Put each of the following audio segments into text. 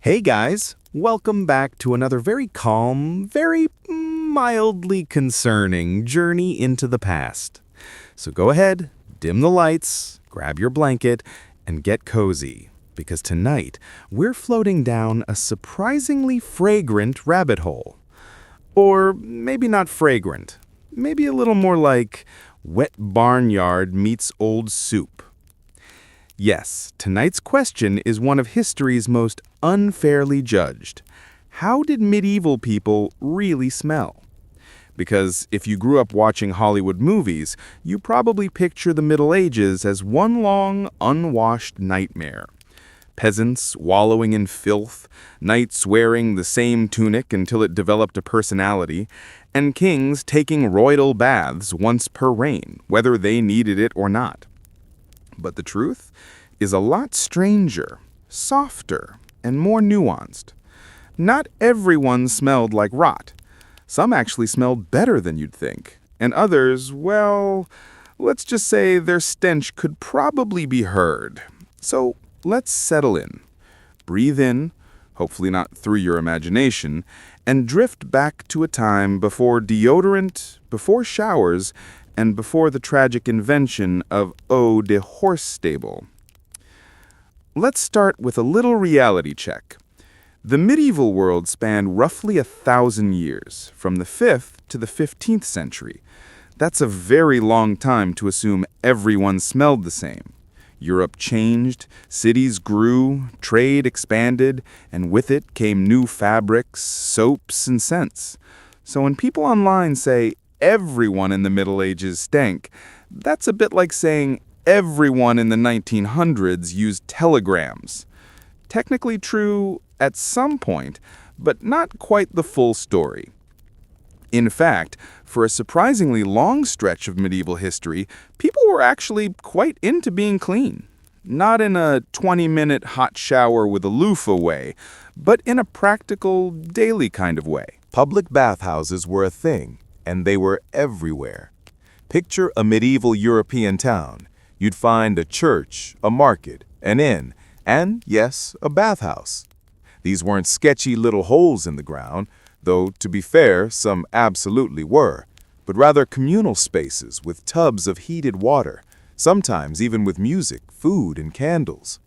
Hey guys, welcome back to another very calm, very mildly concerning journey into the past. So go ahead, dim the lights, grab your blanket, and get cozy, because tonight we're floating down a surprisingly fragrant rabbit hole. Or maybe not fragrant, maybe a little more like wet barnyard meets old soup. Yes, tonight's question is one of history's most unfairly judged. How did medieval people really smell? Because if you grew up watching Hollywood movies, you probably picture the Middle Ages as one long, unwashed nightmare. Peasants wallowing in filth, knights wearing the same tunic until it developed a personality, and kings taking royal baths once per reign, whether they needed it or not. But the truth is a lot stranger, softer, and more nuanced. Not everyone smelled like rot. Some actually smelled better than you'd think. And others, well, let's just say their stench could probably be heard. So let's settle in. Breathe in, hopefully not through your imagination, and drift back to a time before deodorant, before showers, and before the tragic invention of eau de horse stable. Let's start with a little reality check. The medieval world spanned roughly 1,000 years, from the 5th to the 15th century. That's a very long time to assume everyone smelled the same. Europe changed, cities grew, trade expanded, and with it came new fabrics, soaps, and scents. So when people online say, everyone in the Middle Ages stank, that's a bit like saying everyone in the 1900s used telegrams. Technically true at some point, but not quite the full story. In fact, for a surprisingly long stretch of medieval history, people were actually quite into being clean. Not in a 20-minute hot shower with a loofah way, but in a practical, daily kind of way. Public bathhouses were a thing, and they were everywhere. Picture a medieval European town. You'd find a church, a market, an inn, and, yes, a bathhouse. These weren't sketchy little holes in the ground, though, to be fair, some absolutely were, but rather communal spaces with tubs of heated water, sometimes even with music, food, and candles.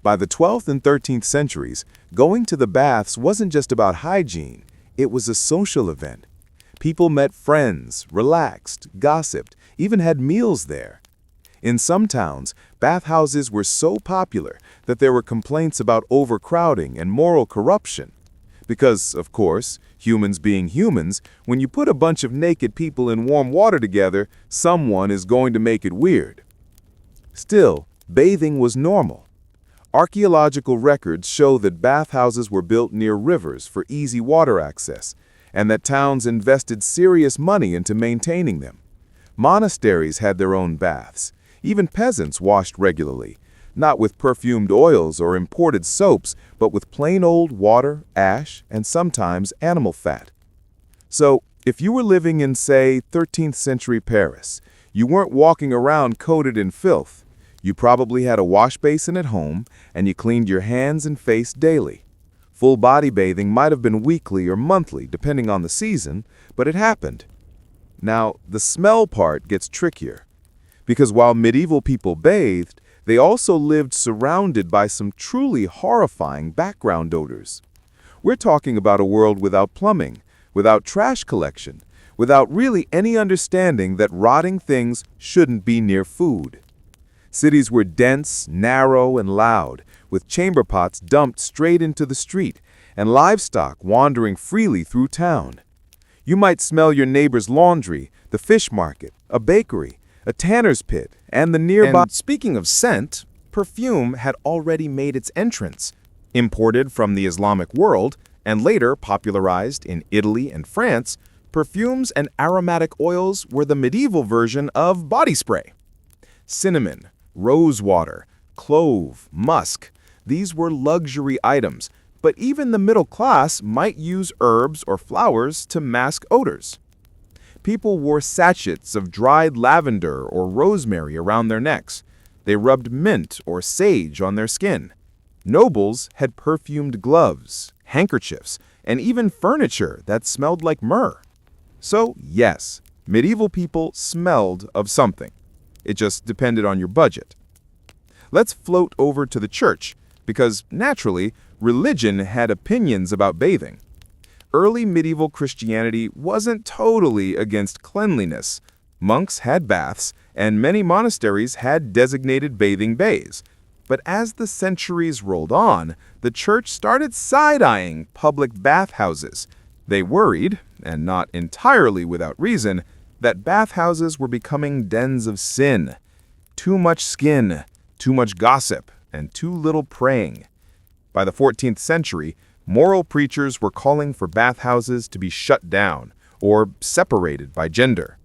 By the 12th and 13th centuries, going to the baths wasn't just about hygiene, it was a social event. People met friends, relaxed, gossiped, even had meals there. In some towns, bathhouses were so popular that there were complaints about overcrowding and moral corruption. Because, of course, humans being humans, when you put a bunch of naked people in warm water together, someone is going to make it weird. Still, bathing was normal. Archaeological records show that bathhouses were built near rivers for easy water access, and that towns invested serious money into maintaining them. Monasteries had their own baths. Even peasants washed regularly, not with perfumed oils or imported soaps, but with plain old water, ash, and sometimes animal fat. So, if you were living in, say, 13th century Paris, you weren't walking around coated in filth. You probably had a wash basin at home, and you cleaned your hands and face daily. Full body bathing might have been weekly or monthly, depending on the season, but it happened. Now, the smell part gets trickier, because while medieval people bathed, they also lived surrounded by some truly horrifying background odors. We're talking about a world without plumbing, without trash collection, without really any understanding that rotting things shouldn't be near food. Cities were dense, narrow, and loud, with chamber pots dumped straight into the street, and livestock wandering freely through town. You might smell your neighbor's laundry, the fish market, a bakery, a tanner's pit, and the nearby... And speaking of scent, perfume had already made its entrance. Imported from the Islamic world, and later popularized in Italy and France, perfumes and aromatic oils were the medieval version of body spray. Cinnamon, rosewater, clove, musk, these were luxury items, but even the middle class might use herbs or flowers to mask odors. People wore sachets of dried lavender or rosemary around their necks. They rubbed mint or sage on their skin. Nobles had perfumed gloves, handkerchiefs, and even furniture that smelled like myrrh. So, yes, medieval people smelled of something. It just depended on your budget. Let's float over to the church, because naturally, religion had opinions about bathing. Early medieval Christianity wasn't totally against cleanliness. Monks had baths, and many monasteries had designated bathing bays. But as the centuries rolled on, the church started side-eyeing public bathhouses. They worried, and not entirely without reason, that bathhouses were becoming dens of sin. Too much skin, too much gossip, and too little praying. By the 14th century, moral preachers were calling for bathhouses to be shut down or separated by gender.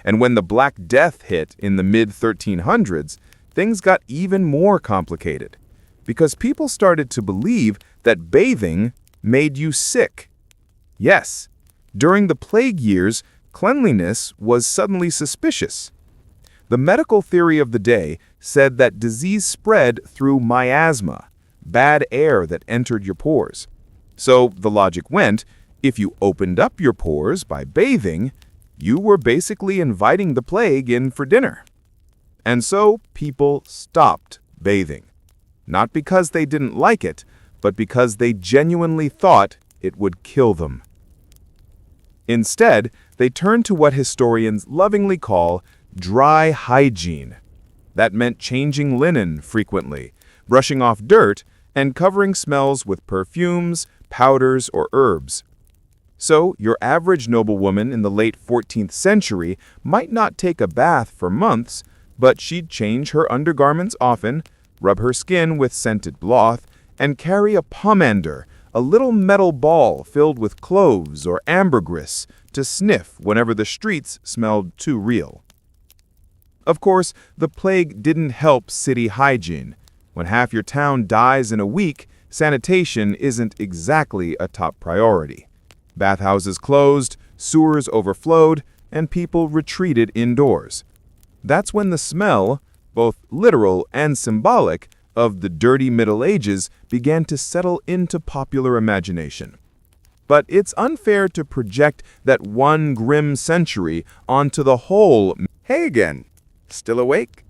And when the Black Death hit in the mid-1300s, things got even more complicated because people started to believe that bathing made you sick. Yes, during the plague years, cleanliness was suddenly suspicious. The medical theory of the day said that disease spread through miasma, bad air that entered your pores. So the logic went, if you opened up your pores by bathing, you were basically inviting the plague in for dinner. And so people stopped bathing. Not because they didn't like it, but because they genuinely thought it would kill them. Instead, they turned to what historians lovingly call dry hygiene. That meant changing linen frequently, brushing off dirt, and covering smells with perfumes, powders, or herbs. So, your average noblewoman in the late 14th century might not take a bath for months, but she'd change her undergarments often, rub her skin with scented broth, and carry a pomander, a little metal ball filled with cloves or ambergris, to sniff whenever the streets smelled too real. Of course, the plague didn't help city hygiene. When half your town dies in a week, sanitation isn't exactly a top priority. Bathhouses closed, sewers overflowed, and people retreated indoors. That's when the smell, both literal and symbolic, of the dirty Middle Ages began to settle into popular imagination. But it's unfair to project that one grim century onto the whole. Hey again. Still awake?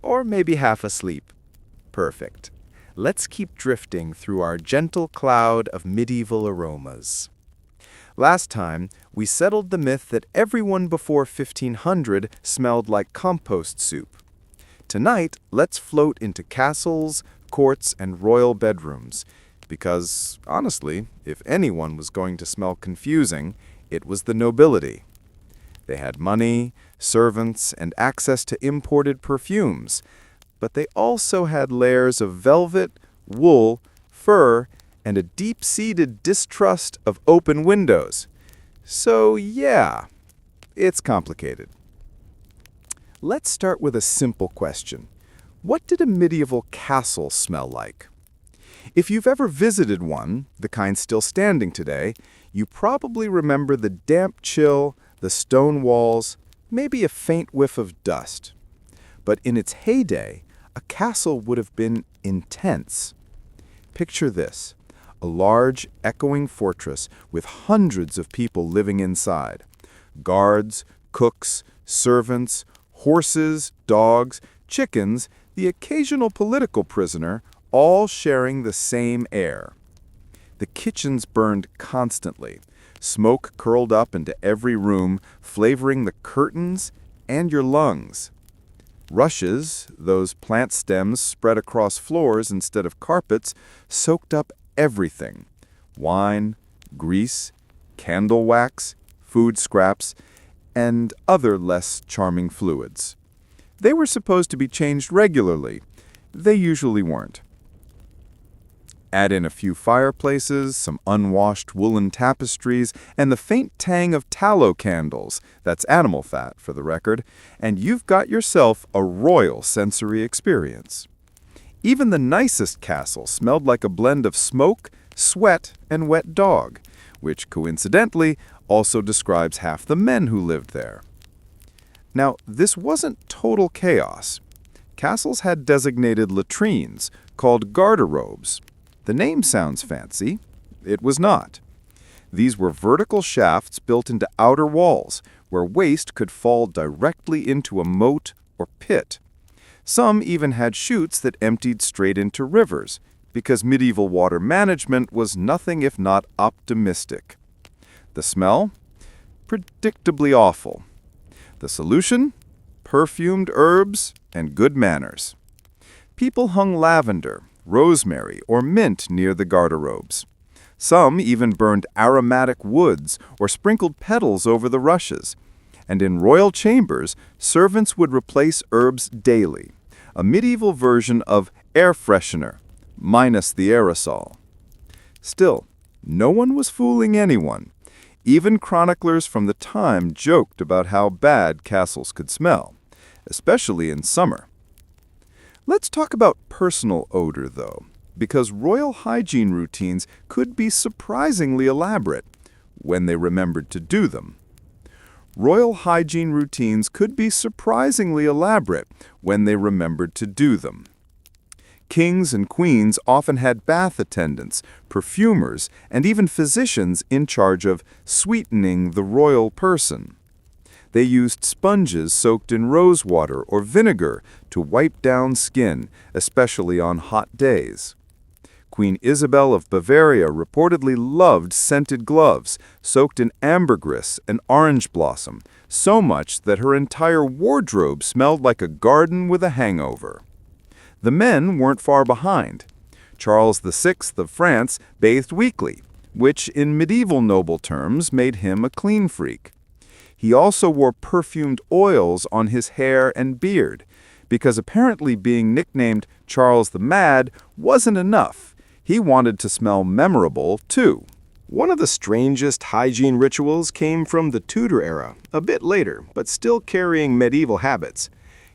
Or maybe half asleep? Perfect. Let's keep drifting through our gentle cloud of medieval aromas. Last time, we settled the myth that everyone before 1500 smelled like compost soup. Tonight, let's float into castles, courts, and royal bedrooms. Because, honestly, if anyone was going to smell confusing, it was the nobility. They had money, servants, and access to imported perfumes. But they also had layers of velvet, wool, fur, and a deep-seated distrust of open windows. So, yeah, it's complicated. Let's start with a simple question. What did a medieval castle smell like? If you've ever visited one, the kind still standing today, you probably remember the damp chill, the stone walls, maybe a faint whiff of dust. But in its heyday, a castle would have been intense. Picture this, a large, echoing fortress with hundreds of people living inside. Guards, cooks, servants, horses, dogs, chickens, the occasional political prisoner, all sharing the same air. The kitchens burned constantly. Smoke curled up into every room, flavoring the curtains and your lungs. Rushes, those plant stems spread across floors instead of carpets, soaked up everything. Wine, grease, candle wax, food scraps, and other less charming fluids. They were supposed to be changed regularly. They usually weren't. Add in a few fireplaces, some unwashed woolen tapestries, and the faint tang of tallow candles, that's animal fat for the record, and you've got yourself a royal sensory experience. Even the nicest castle smelled like a blend of smoke, sweat, and wet dog, which coincidentally also describes half the men who lived there. Now, this wasn't total chaos. Castles had designated latrines, called garderobes. The name sounds fancy. It was not. These were vertical shafts built into outer walls, where waste could fall directly into a moat or pit. Some even had chutes that emptied straight into rivers, because medieval water management was nothing if not optimistic. The smell? Predictably awful. The solution? Perfumed herbs and good manners. People hung lavender, rosemary, or mint near the garderobes. Some even burned aromatic woods or sprinkled petals over the rushes. And in royal chambers, servants would replace herbs daily, a medieval version of air freshener, minus the aerosol. Still, no one was fooling anyone. Even chroniclers from the time joked about how bad castles could smell, especially in summer. Let's talk about personal odor, though, because royal hygiene routines could be surprisingly elaborate when they remembered to do them. Royal hygiene routines could be surprisingly elaborate when they remembered to do them. Kings and queens often had bath attendants, perfumers, and even physicians in charge of sweetening the royal person. They used sponges soaked in rose water or vinegar to wipe down skin, especially on hot days. Queen Isabel of Bavaria reportedly loved scented gloves soaked in ambergris and orange blossom, so much that her entire wardrobe smelled like a garden with a hangover. The men weren't far behind. Charles VI of France bathed weekly, which in medieval noble terms made him a clean freak. He also wore perfumed oils on his hair and beard, because apparently being nicknamed Charles the Mad wasn't enough. He wanted to smell memorable, too. One of the strangest hygiene rituals came from the Tudor era, a bit later, but still carrying medieval habits.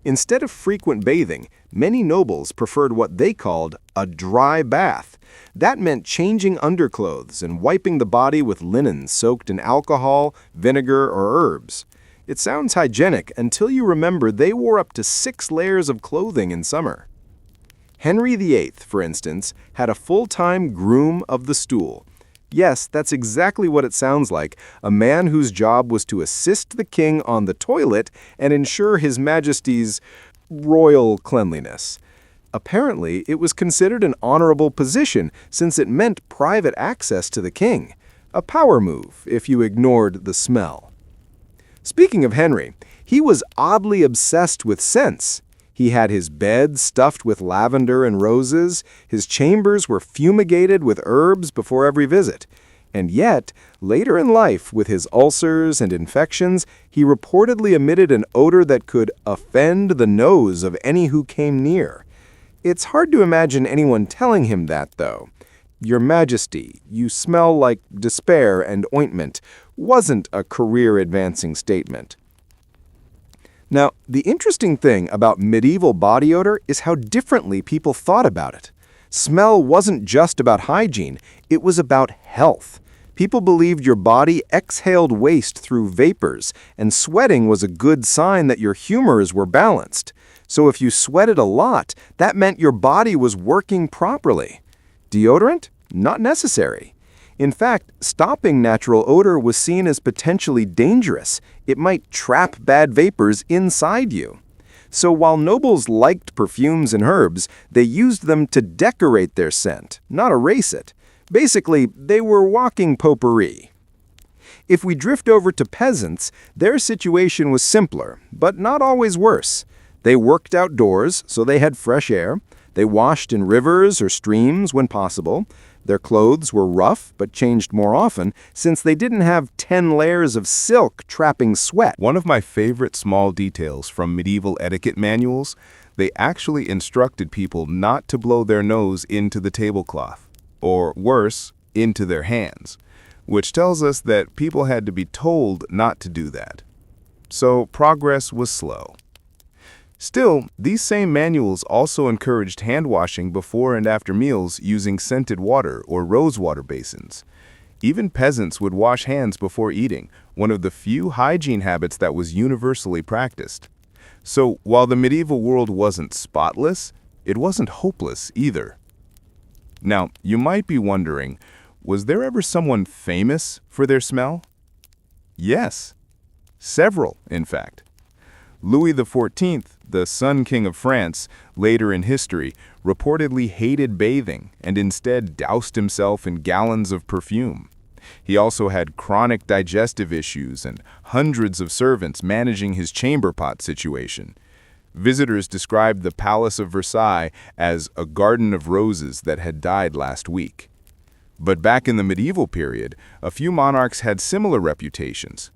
Instead of frequent bathing, many nobles preferred what they called a dry bath. That meant changing underclothes and wiping the body with linen soaked in alcohol, vinegar, or herbs. It sounds hygienic until you remember they wore up to 6 layers of clothing in summer. Henry VIII, for instance, had a full-time groom of the stool. Yes, that's exactly what it sounds like, a man whose job was to assist the king on the toilet and ensure His Majesty's royal cleanliness. Apparently, it was considered an honorable position since it meant private access to the king. A power move if you ignored the smell. Speaking of Henry, he was oddly obsessed with scents. He had his bed stuffed with lavender and roses, his chambers were fumigated with herbs before every visit. And yet, later in life, with his ulcers and infections, he reportedly emitted an odor that could offend the nose of any who came near. It's hard to imagine anyone telling him that, though. Your Majesty, you smell like despair and ointment, wasn't a career-advancing statement. Now, the interesting thing about medieval body odor is how differently people thought about it. Smell wasn't just about hygiene, it was about health. People believed your body exhaled waste through vapors, and sweating was a good sign that your humors were balanced. So if you sweated a lot, that meant your body was working properly. Deodorant? Not necessary. In fact, stopping natural odor was seen as potentially dangerous. It might trap bad vapors inside you. So while nobles liked perfumes and herbs, they used them to decorate their scent, not erase it. Basically, they were walking potpourri. If we drift over to peasants, their situation was simpler, but not always worse. They worked outdoors, so they had fresh air. They washed in rivers or streams when possible. Their clothes were rough, but changed more often, since they didn't have 10 layers of silk trapping sweat. One of my favorite small details from medieval etiquette manuals, they actually instructed people not to blow their nose into the tablecloth, or worse, into their hands, which tells us that people had to be told not to do that. So progress was slow. Still, these same manuals also encouraged hand washing before and after meals using scented water or rose water basins. Even peasants would wash hands before eating, one of the few hygiene habits that was universally practiced. So, while the medieval world wasn't spotless, it wasn't hopeless either. Now, you might be wondering, was there ever someone famous for their smell? Yes, several, in fact. Louis XIV, the Sun King of France, later in history, reportedly hated bathing and instead doused himself in gallons of perfume. He also had chronic digestive issues and hundreds of servants managing his chamber pot situation. Visitors described the Palace of Versailles as a garden of roses that had died last week. But back in the medieval period, a few monarchs had similar reputations.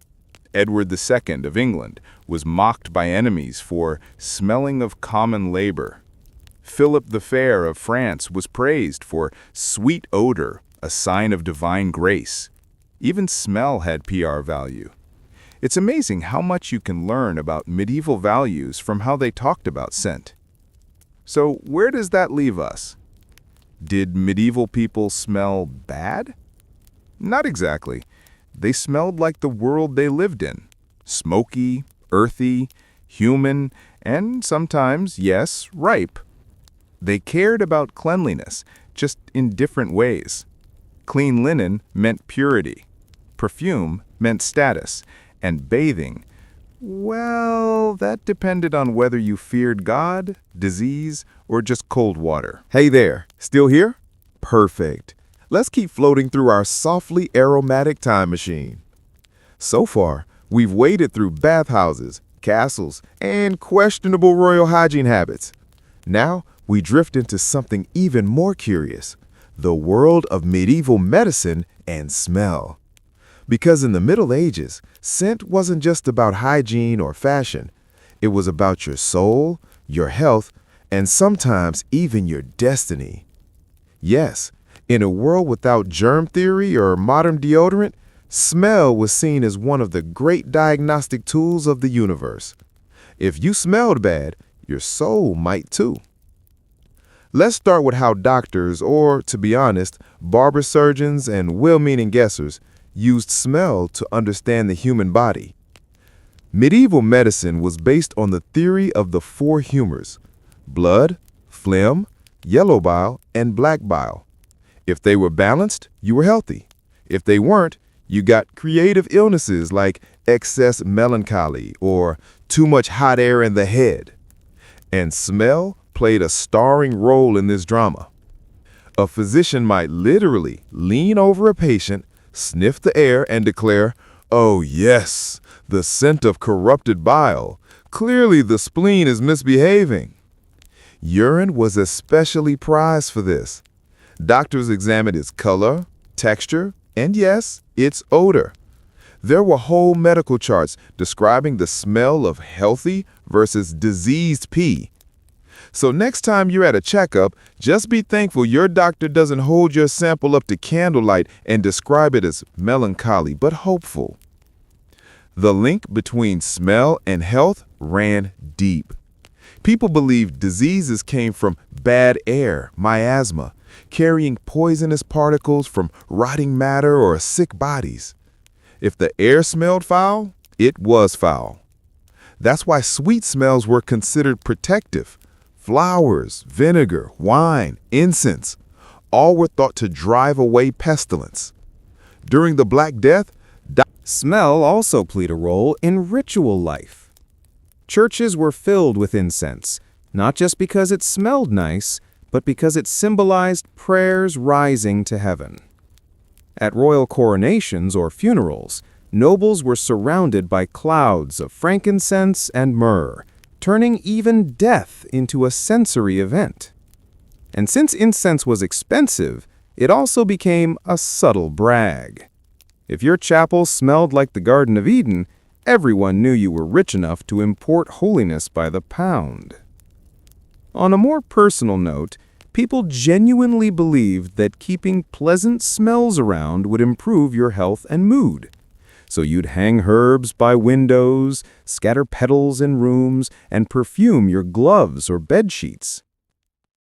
Edward II of England was mocked by enemies for smelling of common labor. Philip the Fair of France was praised for sweet odor, a sign of divine grace. Even smell had PR value. It's amazing how much you can learn about medieval values from how they talked about scent. So where does that leave us? Did medieval people smell bad? Not exactly. They smelled like the world they lived in. Smoky, earthy, human, and sometimes, yes, ripe. They cared about cleanliness, just in different ways. Clean linen meant purity. Perfume meant status. And bathing, well, that depended on whether you feared God, disease, or just cold water. Hey there, still here? Perfect. Let's keep floating through our softly aromatic time machine. So far, we've waded through bathhouses, castles, and questionable royal hygiene habits. Now, we drift into something even more curious, the world of medieval medicine and smell. Because in the Middle Ages, scent wasn't just about hygiene or fashion. It was about your soul, your health, and sometimes even your destiny. Yes, in a world without germ theory or modern deodorant, smell was seen as one of the great diagnostic tools of the universe. If you smelled bad, your soul might too. Let's start with how doctors, or to be honest, barber surgeons and well-meaning guessers, used smell to understand the human body. Medieval medicine was based on the theory of the four humors: blood, phlegm, yellow bile, and black bile. If they were balanced, you were healthy. If they weren't, you got creative illnesses like excess melancholy or too much hot air in the head. And smell played a starring role in this drama. A physician might literally lean over a patient, sniff the air, and declare, "Oh yes, the scent of corrupted bile. Clearly the spleen is misbehaving." Urine was especially prized for this. Doctors examined its color, texture, and yes, its odor. There were whole medical charts describing the smell of healthy versus diseased pee. So next time you're at a checkup, just be thankful your doctor doesn't hold your sample up to candlelight and describe it as melancholy but hopeful. The link between smell and health ran deep. People believed diseases came from bad air, miasma, carrying poisonous particles from rotting matter or sick bodies. If the air smelled foul, it was foul. That's why sweet smells were considered protective. Flowers, vinegar, wine, incense, all were thought to drive away pestilence. During the Black Death, smell also played a role in ritual life. Churches were filled with incense, not just because it smelled nice, but because it symbolized prayers rising to heaven. At royal coronations or funerals, nobles were surrounded by clouds of frankincense and myrrh, turning even death into a sensory event. And since incense was expensive, it also became a subtle brag. If your chapel smelled like the Garden of Eden, everyone knew you were rich enough to import holiness by the pound. On a more personal note, people genuinely believed that keeping pleasant smells around would improve your health and mood. So you'd hang herbs by windows, scatter petals in rooms, and perfume your gloves or bed sheets.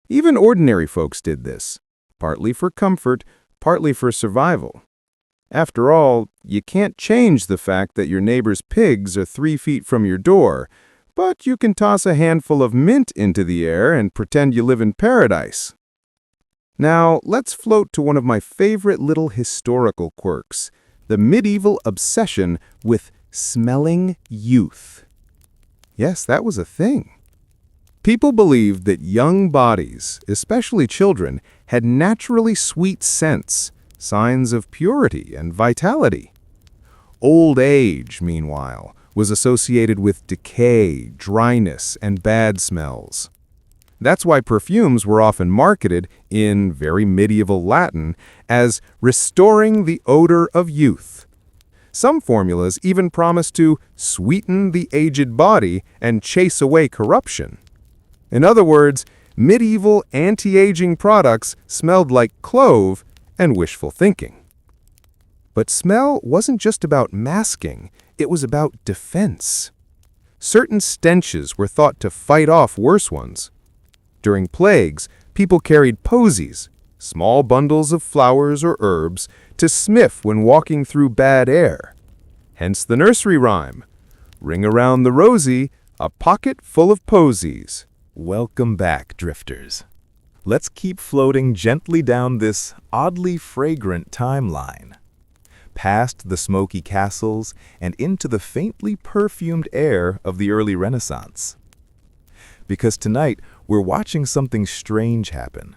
Even ordinary folks did this, partly for comfort, partly for survival. After all, you can't change the fact that your neighbor's pigs are 3 feet from your door, But you can toss a handful of mint into the air and pretend you live in paradise. Now, let's float to one of my favorite little historical quirks, the medieval obsession with smelling youth. Yes, that was a thing. People believed that young bodies, especially children, had naturally sweet scents, signs of purity and vitality. Old age, meanwhile, was associated with decay, dryness, and bad smells. That's why perfumes were often marketed, in very medieval Latin, as restoring the odor of youth. Some formulas even promised to sweeten the aged body and chase away corruption. In other words, medieval anti-aging products smelled like clove and wishful thinking. But smell wasn't just about masking, it was about defense. Certain stenches were thought to fight off worse ones. During plagues, people carried posies, small bundles of flowers or herbs, to sniff when walking through bad air. Hence the nursery rhyme, "Ring around the rosy, a pocket full of posies." Welcome back, drifters. Let's keep floating gently down this oddly fragrant timeline, past the smoky castles and into the faintly perfumed air of the early Renaissance. Because tonight, we're watching something strange happen.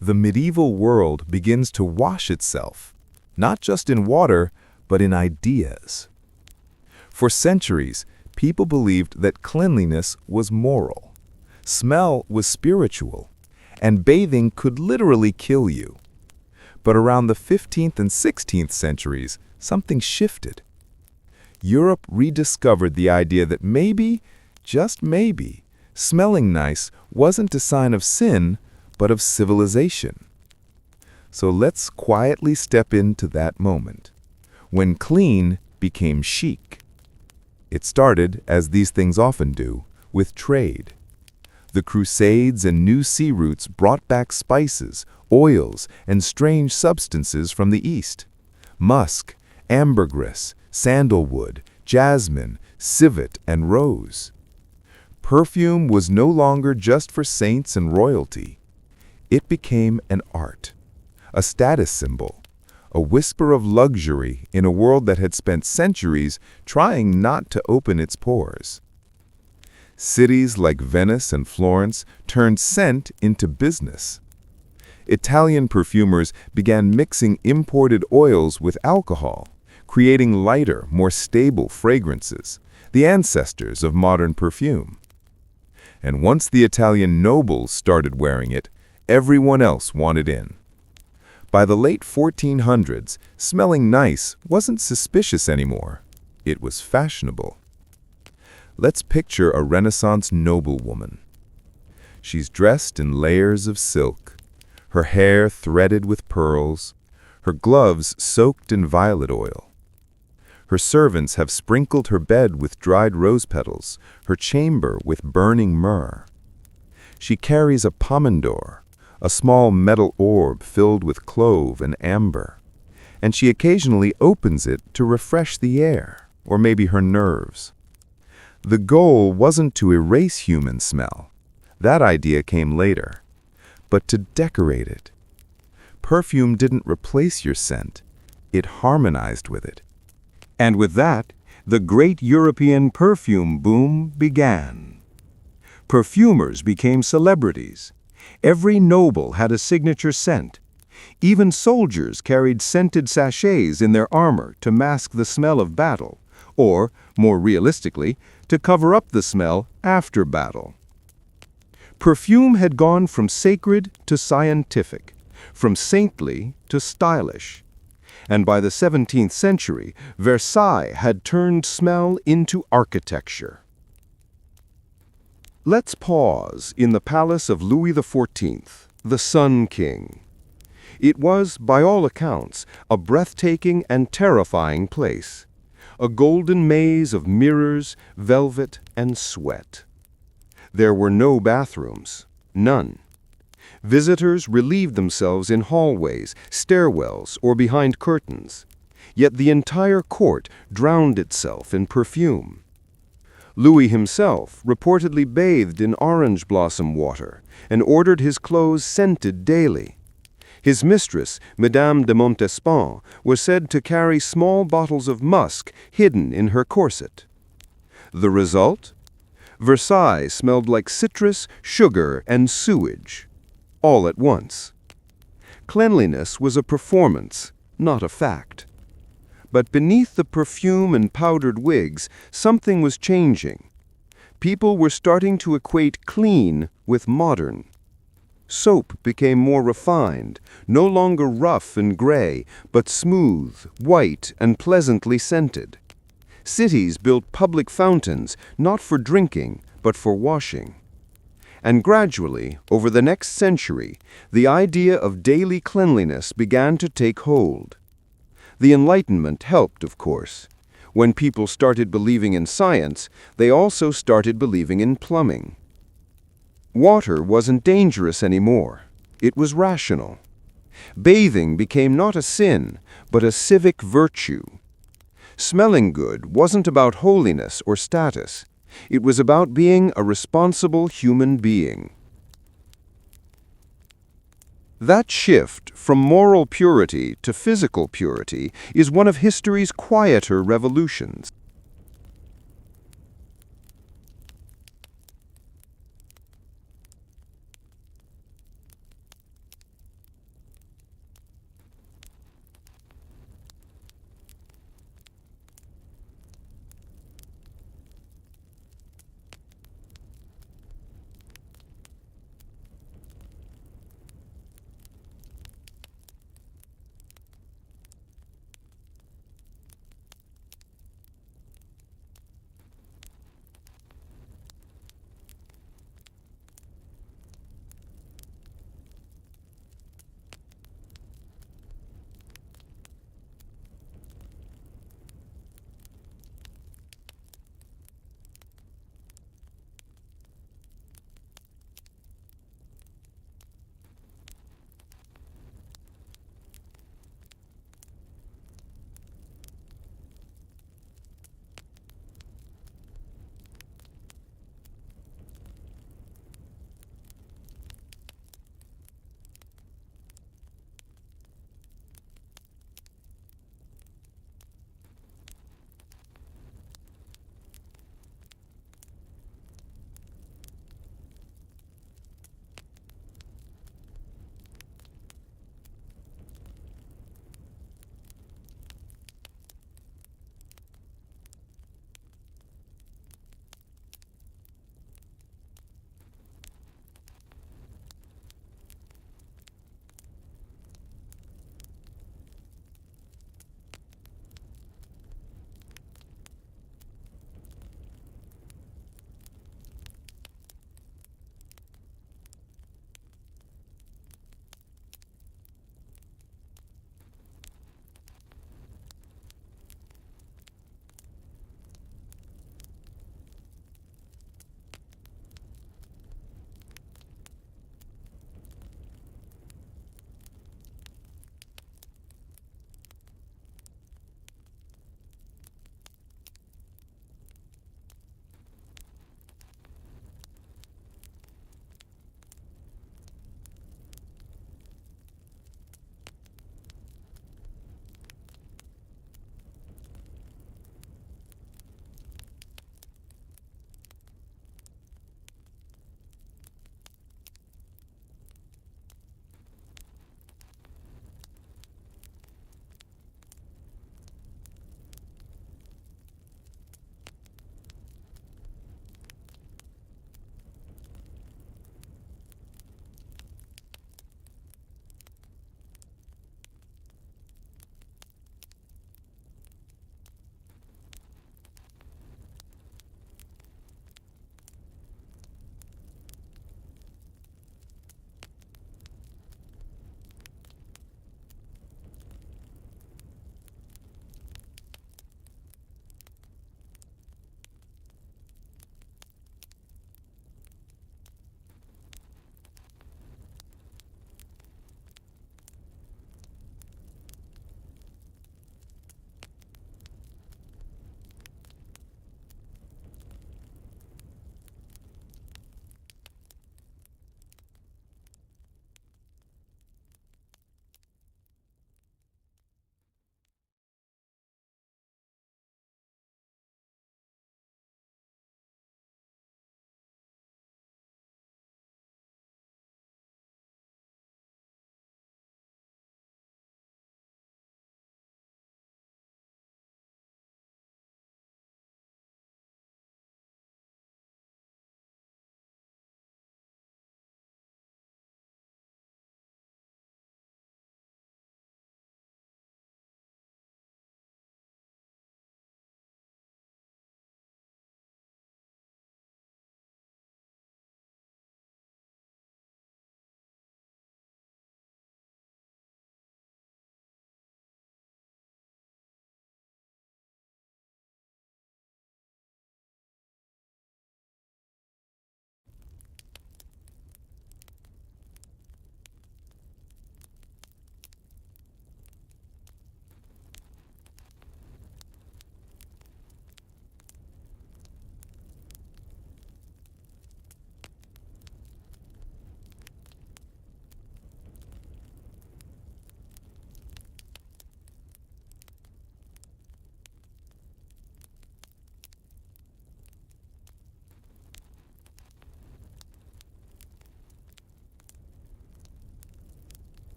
The medieval world begins to wash itself, not just in water, but in ideas. For centuries, people believed that cleanliness was moral, smell was spiritual, and bathing could literally kill you. But around the 15th and 16th centuries, something shifted. Europe rediscovered the idea that maybe, just maybe, smelling nice wasn't a sign of sin, but of civilization. So let's quietly step into that moment, when clean became chic. It started, as these things often do, with trade. The Crusades and new sea routes brought back spices, oils, and strange substances from the East. Musk, ambergris, sandalwood, jasmine, civet, and rose. Perfume was no longer just for saints and royalty. It became an art, a status symbol, a whisper of luxury in a world that had spent centuries trying not to open its pores. Cities like Venice and Florence turned scent into business. Italian perfumers began mixing imported oils with alcohol, creating lighter, more stable fragrances, the ancestors of modern perfume. And once the Italian nobles started wearing it, everyone else wanted in. By the late 1400s, smelling nice wasn't suspicious anymore. It was fashionable. Let's picture a Renaissance noblewoman. She's dressed in layers of silk, her hair threaded with pearls, her gloves soaked in violet oil. Her servants have sprinkled her bed with dried rose petals, her chamber with burning myrrh. She carries a pomander, a small metal orb filled with clove and amber, and she occasionally opens it to refresh the air, or maybe her nerves. The goal wasn't to erase human smell. That idea came later, but to decorate it. Perfume didn't replace your scent, it harmonized with it. And with that, the great European perfume boom began. Perfumers became celebrities. Every noble had a signature scent. Even soldiers carried scented sachets in their armor to mask the smell of battle, or, more realistically, to cover up the smell after battle. Perfume had gone from sacred to scientific, from saintly to stylish. And by the 17th century, Versailles had turned smell into architecture. Let's pause in the palace of Louis XIV, the Sun King. It was, by all accounts, a breathtaking and terrifying place. A golden maze of mirrors, velvet, and sweat. There were no bathrooms, none. Visitors relieved themselves in hallways, stairwells, or behind curtains. Yet the entire court drowned itself in perfume. Louis himself reportedly bathed in orange blossom water and ordered his clothes scented daily. His mistress, Madame de Montespan, was said to carry small bottles of musk hidden in her corset. The result? Versailles smelled like citrus, sugar, and sewage, all at once. Cleanliness was a performance, not a fact. But beneath the perfume and powdered wigs, something was changing. People were starting to equate clean with modern. Soap became more refined, no longer rough and gray, but smooth, white, and pleasantly scented. Cities built public fountains, not for drinking, but for washing. And gradually, over the next century, the idea of daily cleanliness began to take hold. The Enlightenment helped, of course. When people started believing in science, they also started believing in plumbing. Water wasn't dangerous anymore. It was rational. Bathing became not a sin, but a civic virtue. Smelling good wasn't about holiness or status. It was about being a responsible human being. That shift from moral purity to physical purity is one of history's quieter revolutions.